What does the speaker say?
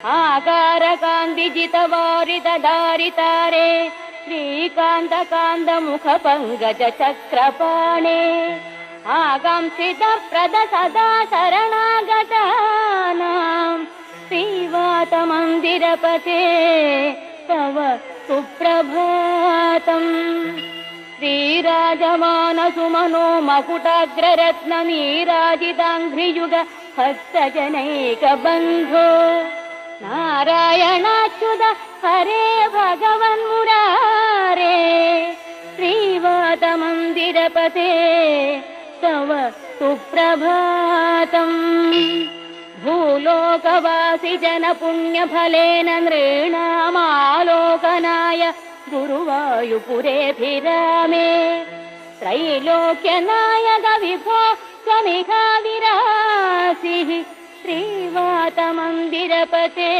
आकारकान्तिजितवारितदारितारे श्रीकान्तकान्तमुखपङ्कजचक्रपाणे आकांक्षितप्रद सदा शरणागतानां श्रीवातमन्दिरपते तव सुप्रभातम्। श्रीराजमानसुमनो मकुटाग्ररत्ननीराजिताङ्घ्रियुग भक्तजनैकबन्धो नारायणाच्युत हरे भगवन्मुरारे श्रीवातमन्दिरपते तव सुप्रभातम्। भूलोकवासि जनपुण्यफलेन नृणामालोकनाय गुरुवायुपुरेऽभिरामे त्रैलोक्यनायक विभो त्वमिह विरासिः श्रीवातमन्दिरपते।